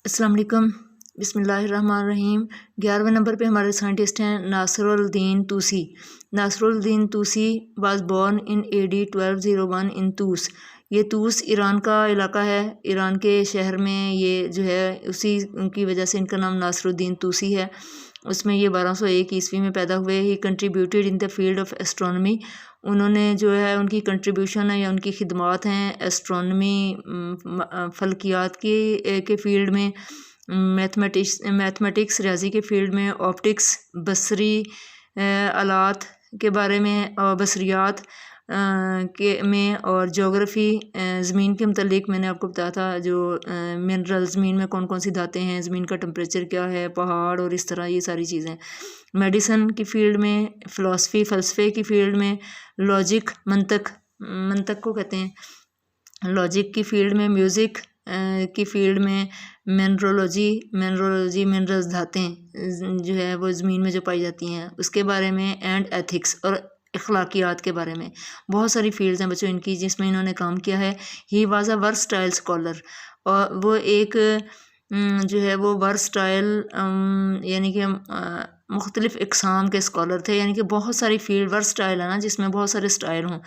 अस्सलाम वालेकुम, बिस्मिल्लाहिर्रहमानिर्रहीम। 11वें नंबर पे हमारे साइंटिस्ट हैं Nasiruddin Tusi. Nasiruddin Tusi was born in AD 1201 in Tus. ये तूस ईरान का इलाका है। ईरान के शहर में ये जो है उसी की वजह से इनका नाम नासरुद्दीन तूसी है। उसमें ये 1201 ईस्वी में पैदा हुए। He contributed in the field of astronomy. उन्होंने जो है उनकी कंट्रीब्यूशन है या उनकी खिदमात हैं एस्ट्रोनॉमी फल्कियात के फील्ड में, मैथमेटिक्स रियाजी के फील्ड में, ऑप्टिक्स बसरी आलात के बारे में और बसरियात के में, और जोग्राफ़ी ज़मीन के मतलब मैंने आपको बताया था जो मिनरल ज़मीन में कौन कौन सी धातें हैं, ज़मीन का टेम्परेचर क्या है, पहाड़ और इस तरह ये सारी चीज़ें। मेडिसन की फ़ील्ड में, फ़िलासफ़ी फ़लसफ़े की फ़ील्ड में, लॉजिक मंतक को कहते हैं लॉजिक की फ़ील्ड में, म्यूज़िक की फ़ील्ड में, मिनरोलॉजी मिनरल्स धातें जो है वो ज़मीन में जो पाई जाती हैं उसके बारे में, एंड एथिक्स और अखलाकियात के बारे में। बहुत सारी फील्ड्स हैं बच्चों इनकी जिसमें इन्होंने काम किया है। He was a versatile scholar, और वो एक जो है वो वर्सटाइल यानी कि मुख्तलिफ़ इक़साम के स्कॉलर थे, यानी कि बहुत सारी फील्ड वर्सटाइल है ना जिसमें बहुत सारे स्टाइल हों,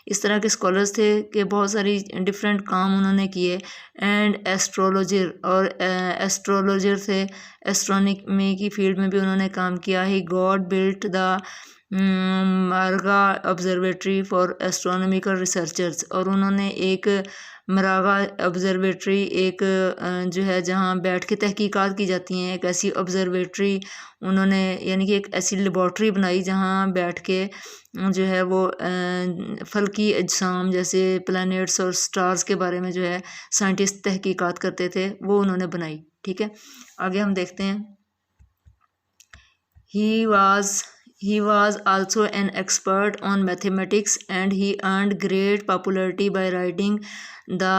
इस तरह के स्कॉलर्स थे कि बहुत सारी डिफरेंट काम उन्होंने किए। एंड एस्ट्रोलॉजर, और एस्ट्रोलॉजर थे, एस्ट्रोनॉमी की फील्ड में भी उन्होंने काम किया। He got built the Maragha observatory for astronomical researchers, और उन्होंने एक मरागा ऑब्जर्वेटरी, एक जो है जहाँ बैठ के तहकीकात की जाती हैं, एक ऐसी ऑब्जर्वेटरी उन्होंने यानी कि एक ऐसी लेबॉर्ट्री बनाई जहाँ बैठ के जो है वो फल्की अजसाम जैसे प्लैनेट्स और स्टार्स के बारे में जो है साइंटिस्ट तहकीकात करते थे, वो उन्होंने बनाई। ठीक है, आगे हम देखते हैं। He was also an expert on mathematics and he earned great popularity by writing the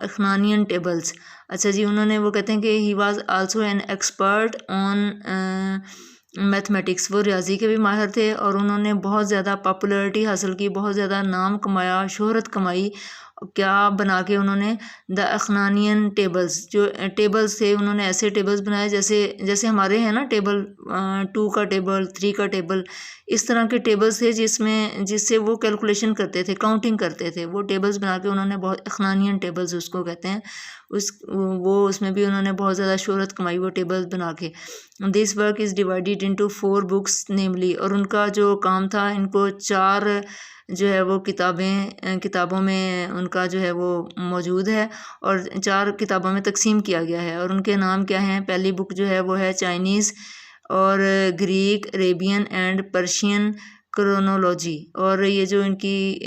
Ikhnanian tables। अच्छा जी, उन्होंने वो कहते हैं कि he was also an expert on mathematics, वो रियाजी के भी माहिर थे और उन्होंने बहुत ज़्यादा पॉपुलैरिटी हासिल की, बहुत ज़्यादा नाम कमाया, शोहरत कमाई। क्या बना के उन्होंने द अखनानियन टेबल्स, जो टेबल्स थे उन्होंने ऐसे टेबल्स बनाए जैसे जैसे हमारे हैं ना टेबल 2 का टेबल, 3 का टेबल, इस तरह के टेबल्स थे जिससे वो कैलकुलेशन करते थे, काउंटिंग करते थे। वो टेबल्स बना के उन्होंने बहुत अखनानियन टेबल्स उसको कहते हैं, उसमें भी उन्होंने बहुत ज़्यादा शोहरत कमाई वो टेबल्स बना के। This work is divided into 4 books namely, और उनका जो काम था इनको 4 जो है वो किताबों में उनका जो है वो मौजूद है और 4 किताबों में तकसीम किया गया है। और उनके नाम क्या हैं? पहली बुक जो है वो है चाइनीज़ और Greek, Arabian and Persian chronology. और ये जो इनकी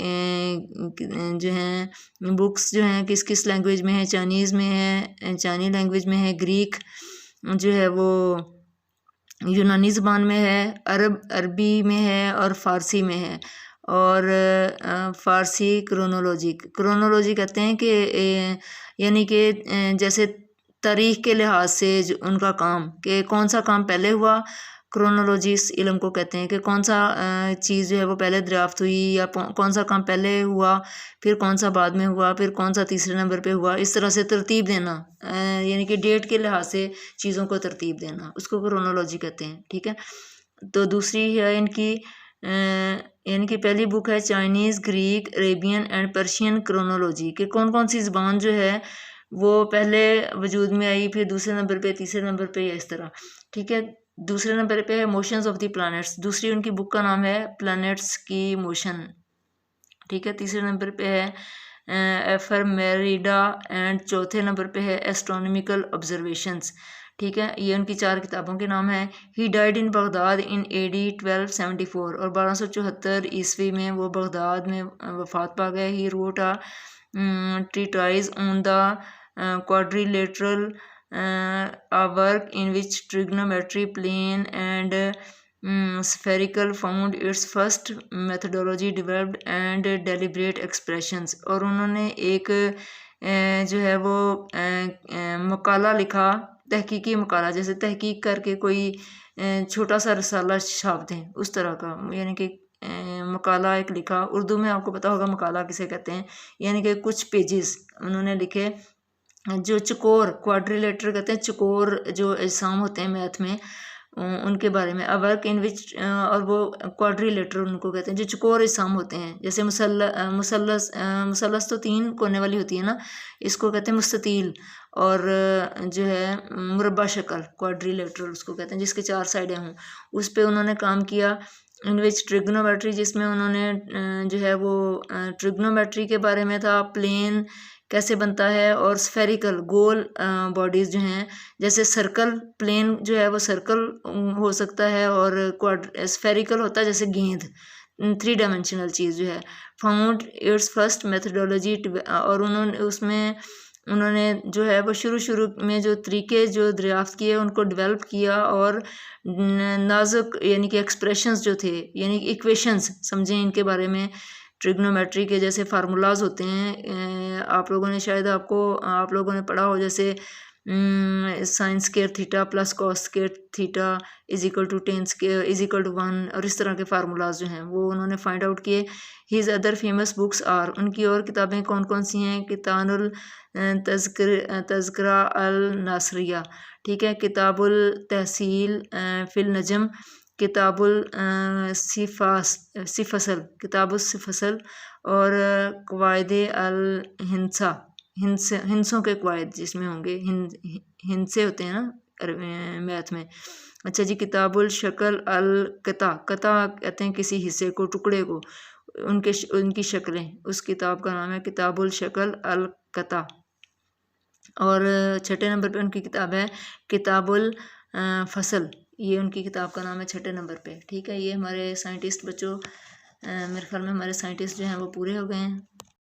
जो हैं बुक्स जो हैं किस किस लैंग्वेज में है? चाइनीज़ में है, चाइनी लैंग्वेज में है, ग्रीक जो है वो यूनानी ज़बान में है, अरबी में है और फ़ारसी में है। और फ़ारसी क्रोनोलॉजी कहते हैं कि यानी कि जैसे तारीख़ के लिहाज से जो उनका काम कि कौन सा काम पहले हुआ, क्रोनोलॉजी इस इल्म को कहते हैं कि कौन सा चीज़ जो है वो पहले दरियाफ़्त हुई या कौन सा काम पहले हुआ, फिर कौन सा बाद में हुआ, फिर कौन सा तीसरे नंबर पे हुआ, इस तरह से तरतीब देना, यानी कि डेट के लिहाज से चीज़ों को तरतीब देना, उसको क्रोनोलॉजी कहते हैं। ठीक है, तो दूसरी है इनकी यानी कि पहली बुक है Chinese, Greek, Arabian and Persian chronology, कि कौन कौन सी ज़बान जो है वो पहले वजूद में आई, फिर दूसरे नंबर पे, तीसरे नंबर पे, या इस तरह। ठीक है, दूसरे नंबर पे है मोशंस ऑफ द प्लैनेट्स, दूसरी उनकी बुक का नाम है प्लैनेट्स की मोशन। ठीक है, तीसरे नंबर पे है एफरमेरिडा एंड चौथे नंबर पे है एस्ट्रोनॉमिकल ऑब्जर्वेशंस। ठीक है, ये उनकी 4 किताबों के नाम हैं। He died in Baghdad in AD 1274, और 1274 ईस्वी में वो बगदाद में वफ़ात पा गए। He wrote a treatise on the quadrilateral a work in which trigonometry, plane and spherical found its first methodology developed and deliberate expressions। और उन्होंने एक जो है वो मकाला लिखा, तहकीकी मकाला, जैसे तहकीक करके कोई छोटा सा रसाला छाप दें उस तरह का, यानी कि मकाला एक लिखा। उर्दू में आपको पता होगा मकाला किसे कहते हैं, यानी कि कुछ पेजेस उन्होंने लिखे जो चकोर क्वाड्रिलेटरल कहते हैं, चकोर जो एग्जाम होते हैं मैथ में उनके बारे में। अ वर्क इन विच, और वो क्वाड्रिलेटरल उनको कहते हैं जो चकोर एग्जाम होते हैं। जैसे मुसल्लस, मुसल्लस तो 3 कोने वाली होती है ना, इसको कहते हैं मुस्ततील। और जो है मुरब्बा शक्ल क्वाड्रिलेटरल उसको कहते हैं जिसके 4 साइडें हों, उस पर उन्होंने काम किया। इन विच ट्रिग्नोमेट्री, जिसमें उन्होंने जो है वो ट्रिग्नोमेट्री के बारे में था, प्लेन कैसे बनता है, और स्फेरिकल गोल बॉडीज़ जो हैं, जैसे सर्कल प्लेन जो है वो सर्कल हो सकता है, और स्फेरिकल होता है जैसे गेंद, 3 डायमेंशनल चीज़ जो है। फाउंड इट्स फर्स्ट मेथडोलॉजी, और उन्होंने जो है वो शुरू में जो तरीके जो दरियाफ्त किए उनको डेवलप किया, और नाजुक यानी कि एक्सप्रेशंस जो थे, यानी कि इक्वेशंस समझें इनके बारे में। ट्रिग्नोमेट्री के जैसे फार्मूलाज होते हैं, आप लोगों ने पढ़ा हो, जैसे sine square theta plus cos square theta is equal to 10 square is equal to 1, और इस तरह के फार्मूलाज जो हैं वो उन्होंने फाइंड आउट किए। His other famous books are, उनकी और किताबें कौन कौन सी हैं? कितानुल तज़किरा अल नासरिया, ठीक है, किताबुल तहसील फिल नजम, किताबुल सिफसल, किताबुल सिफसल, और कवायदे अल हिंसा, हिंसों के कवायद जिसमें होंगे, हिंसे होते हैं ना मैथ में। अच्छा जी, किताबुल शक्ल अल कता, कता कहते हैं किसी हिस्से को, टुकड़े को, उनकी शक्लें, उस किताब का नाम है किताबुल शक्ल अल कता। और 6 नंबर पे उनकी किताब है किताबुल फसल, ये उनकी किताब का नाम है 6 नंबर पे, ठीक है। ये हमारे साइंटिस्ट बच्चों, मेरे ख्याल में हमारे साइंटिस्ट जो हैं वो पूरे हो गए हैं।